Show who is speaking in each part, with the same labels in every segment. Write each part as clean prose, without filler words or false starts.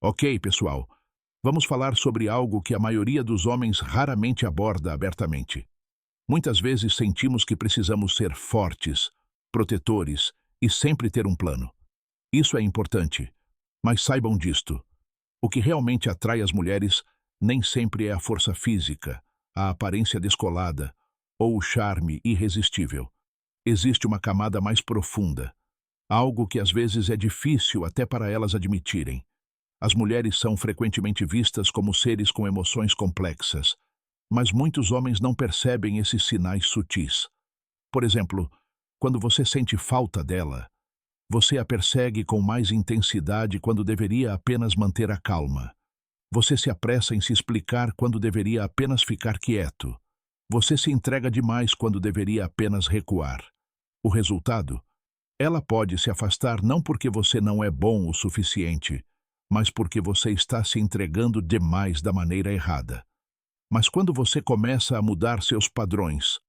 Speaker 1: Ok, pessoal, vamos falar sobre algo que a maioria dos homens raramente aborda abertamente. Muitas vezes sentimos que precisamos ser fortes, protetores e sempre ter um plano. Isso é importante, mas saibam disto. O que realmente atrai as mulheres nem sempre é a força física, a aparência descolada ou o charme irresistível. Existe uma camada mais profunda, algo que às vezes é difícil até para elas admitirem. As mulheres são frequentemente vistas como seres com emoções complexas, mas muitos homens não percebem esses sinais sutis. Por exemplo, quando você sente falta dela, você a persegue com mais intensidade quando deveria apenas manter a calma. Você se apressa em se explicar quando deveria apenas ficar quieto. Você se entrega demais quando deveria apenas recuar. O resultado? Ela pode se afastar não porque você não é bom o suficiente, mas porque você está se entregando demais da maneira errada. Mas quando você começa a mudar seus padrões,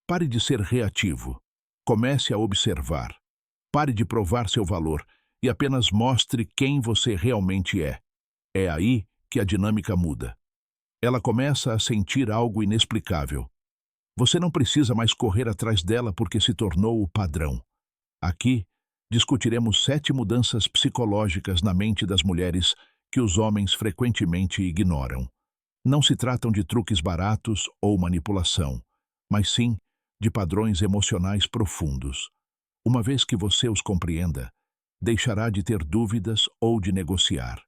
Speaker 1: pare de ser reativo. Comece a observar. Pare de provar seu valor e apenas mostre quem você realmente é. É aí que a dinâmica muda. Ela começa a sentir algo inexplicável. Você não precisa mais correr atrás dela porque se tornou o padrão. Aqui, discutiremos 7 mudanças psicológicas na mente das mulheres que os homens frequentemente ignoram. Não se tratam de truques baratos ou manipulação, mas sim de padrões emocionais profundos. Uma vez que você os compreenda, deixará de ter dúvidas ou de negociar.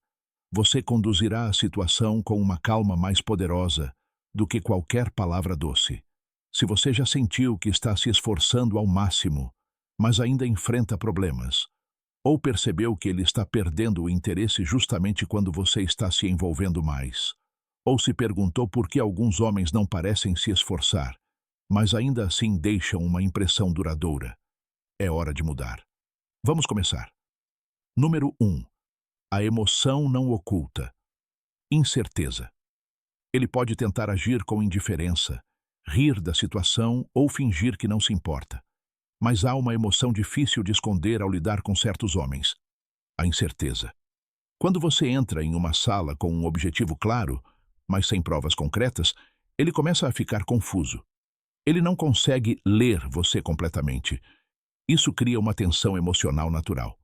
Speaker 1: Você conduzirá a situação com uma calma mais poderosa do que qualquer palavra doce. Se você já sentiu que está se esforçando ao máximo, mas ainda enfrenta problemas, ou percebeu que ele está perdendo o interesse justamente quando você está se envolvendo mais, ou se perguntou por que alguns homens não parecem se esforçar, mas ainda assim deixam uma impressão duradoura, é hora de mudar. Vamos começar. Número 1. A emoção não oculta. Incerteza. Ele pode tentar agir com indiferença, rir da situação ou fingir que não se importa. Mas há uma emoção difícil de esconder ao lidar com certos homens: a incerteza. Quando você entra em uma sala com um objetivo claro, mas sem provas concretas, ele começa a ficar confuso. Ele não consegue ler você completamente. Isso cria uma tensão emocional natural.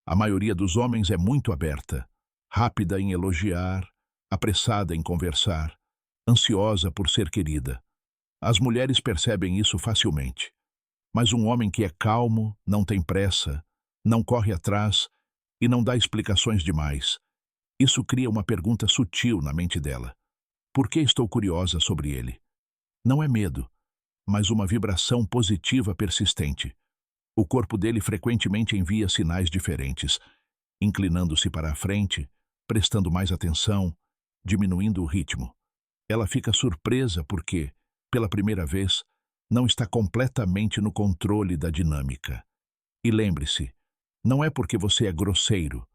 Speaker 1: A maioria dos homens é muito aberta, rápida em elogiar, apressada em conversar, ansiosa por ser querida. As mulheres percebem isso facilmente. Mas um homem que é calmo, não tem pressa, não corre atrás e não dá explicações demais. Isso cria uma pergunta sutil na mente dela. Por que estou curiosa sobre ele? Não é medo, mas uma vibração positiva persistente. O corpo dele frequentemente envia sinais diferentes, inclinando-se para a frente, prestando mais atenção, diminuindo o ritmo. Ela fica surpresa porque, pela primeira vez, não está completamente no controle da dinâmica. E lembre-se, não é porque você é grosseiro,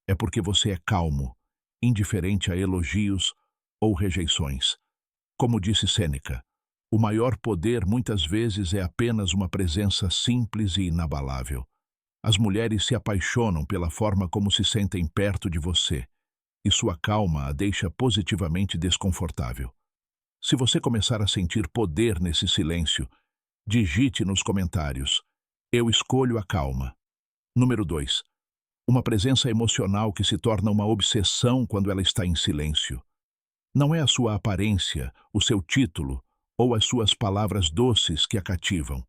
Speaker 1: é porque você é calmo, indiferente a elogios ou rejeições. Como disse Sêneca, o maior poder muitas vezes é apenas uma presença simples e inabalável. As mulheres se apaixonam pela forma como se sentem perto de você, e sua calma a deixa positivamente desconfortável. Se você começar a sentir poder nesse silêncio, digite nos comentários: eu escolho a calma. Número 2. Uma presença emocional que se torna uma obsessão quando ela está em silêncio. Não é a sua aparência, o seu título ou as suas palavras doces que a cativam.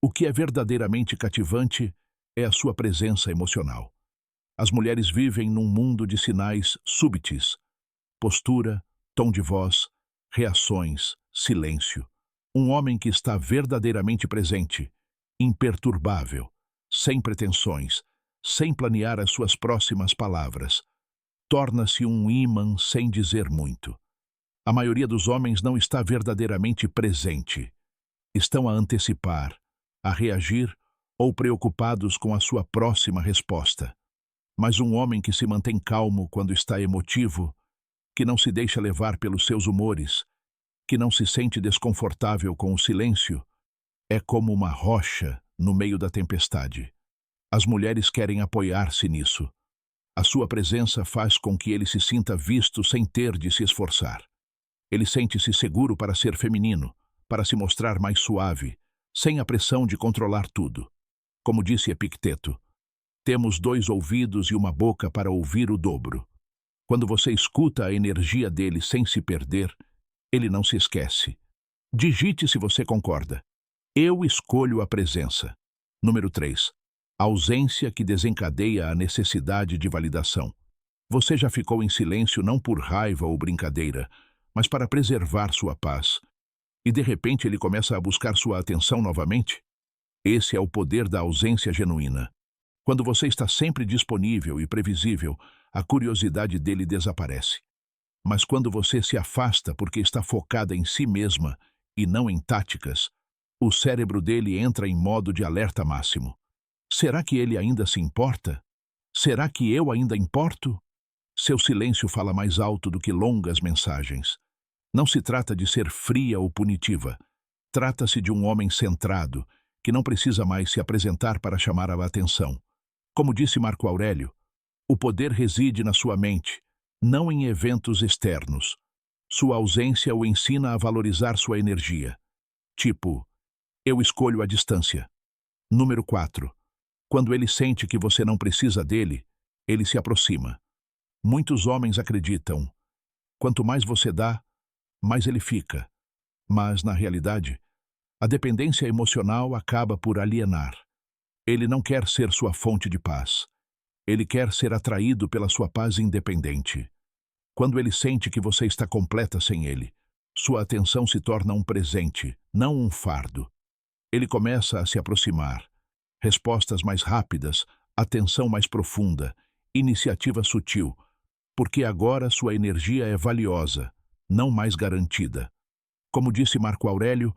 Speaker 1: O que é verdadeiramente cativante é a sua presença emocional. As mulheres vivem num mundo de sinais súbitos: postura, tom de voz, reações, silêncio. Um homem que está verdadeiramente presente, imperturbável, sem pretensões, sem planear as suas próximas palavras, torna-se um ímã sem dizer muito. A maioria dos homens não está verdadeiramente presente. Estão a antecipar, a reagir ou preocupados com a sua próxima resposta. Mas um homem que se mantém calmo quando está emotivo, que não se deixa levar pelos seus humores, que não se sente desconfortável com o silêncio, é como uma rocha no meio da tempestade. As mulheres querem apoiar-se nisso. A sua presença faz com que ele se sinta visto sem ter de se esforçar. Ele sente-se seguro para ser feminino, para se mostrar mais suave, sem a pressão de controlar tudo. Como disse Epicteto, temos 2 ouvidos e uma boca para ouvir o dobro. Quando você escuta a energia dele sem se perder, ele não se esquece. Digite se você concorda. Eu escolho a presença. Número 3. Ausência que desencadeia a necessidade de validação. Você já ficou em silêncio não por raiva ou brincadeira, mas para preservar sua paz. E de repente ele começa a buscar sua atenção novamente? Esse é o poder da ausência genuína. Quando você está sempre disponível e previsível, a curiosidade dele desaparece. Mas quando você se afasta porque está focada em si mesma e não em táticas, o cérebro dele entra em modo de alerta máximo. Será que ele ainda se importa? Será que eu ainda importo? Seu silêncio fala mais alto do que longas mensagens. Não se trata de ser fria ou punitiva. Trata-se de um homem centrado, que não precisa mais se apresentar para chamar a atenção. Como disse Marco Aurélio, o poder reside na sua mente, não em eventos externos. Sua ausência o ensina a valorizar sua energia. Tipo, eu escolho a distância. Número 4. Quando ele sente que você não precisa dele, ele se aproxima. Muitos homens acreditam, quanto mais você dá, mais ele fica. Mas, na realidade, a dependência emocional acaba por alienar. Ele não quer ser sua fonte de paz. Ele quer ser atraído pela sua paz independente. Quando ele sente que você está completa sem ele, sua atenção se torna um presente, não um fardo. Ele começa a se aproximar. Respostas mais rápidas, atenção mais profunda, iniciativa sutil, porque agora sua energia é valiosa, não mais garantida. Como disse Marco Aurélio,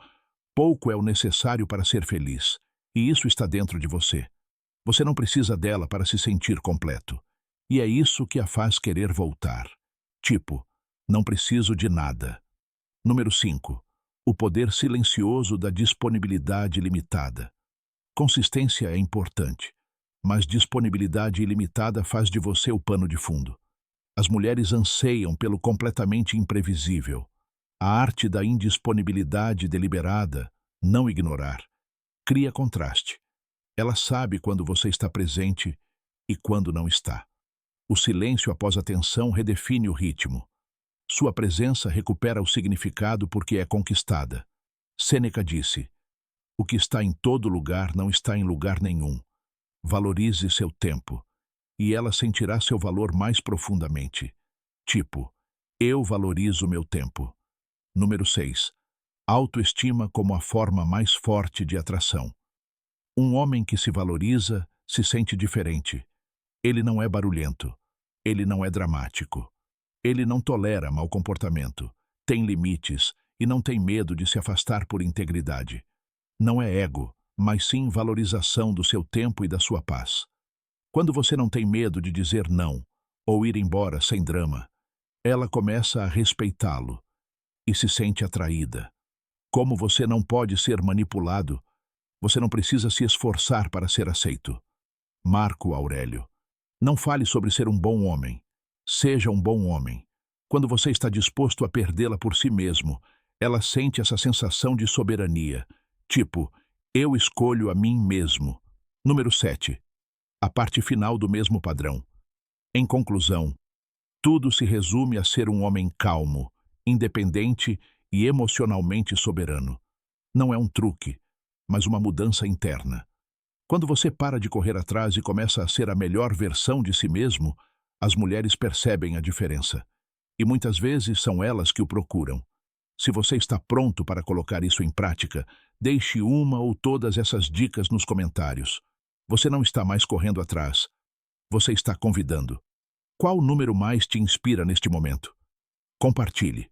Speaker 1: pouco é o necessário para ser feliz, e isso está dentro de você. Você não precisa dela para se sentir completo. E é isso que a faz querer voltar. Tipo, não preciso de nada. Número 5. O poder silencioso da disponibilidade limitada. Consistência é importante, mas disponibilidade ilimitada faz de você o pano de fundo. As mulheres anseiam pelo completamente imprevisível. A arte da indisponibilidade deliberada, não ignorar, cria contraste. Ela sabe quando você está presente e quando não está. O silêncio após a tensão redefine o ritmo. Sua presença recupera o significado porque é conquistada. Sêneca disse, o que está em todo lugar não está em lugar nenhum. Valorize seu tempo, e ela sentirá seu valor mais profundamente. Tipo, eu valorizo meu tempo. Número 6. Autoestima como a forma mais forte de atração. Um homem que se valoriza se sente diferente. Ele não é barulhento. Ele não é dramático. Ele não tolera mau comportamento, tem limites e não tem medo de se afastar por integridade. Não é ego, mas sim valorização do seu tempo e da sua paz. Quando você não tem medo de dizer não ou ir embora sem drama, ela começa a respeitá-lo e se sente atraída. Como você não pode ser manipulado, você não precisa se esforçar para ser aceito. Marco Aurélio. Não fale sobre ser um bom homem. Seja um bom homem. Quando você está disposto a perdê-la por si mesmo, ela sente essa sensação de soberania. Tipo, eu escolho a mim mesmo. Número 7. A parte final do mesmo padrão. Em conclusão, tudo se resume a ser um homem calmo, independente e emocionalmente soberano. Não é um truque, mas uma mudança interna. Quando você para de correr atrás e começa a ser a melhor versão de si mesmo, as mulheres percebem a diferença. E muitas vezes são elas que o procuram. Se você está pronto para colocar isso em prática, deixe uma ou todas essas dicas nos comentários. Você não está mais correndo atrás. Você está convidando. Qual número mais te inspira neste momento? Compartilhe.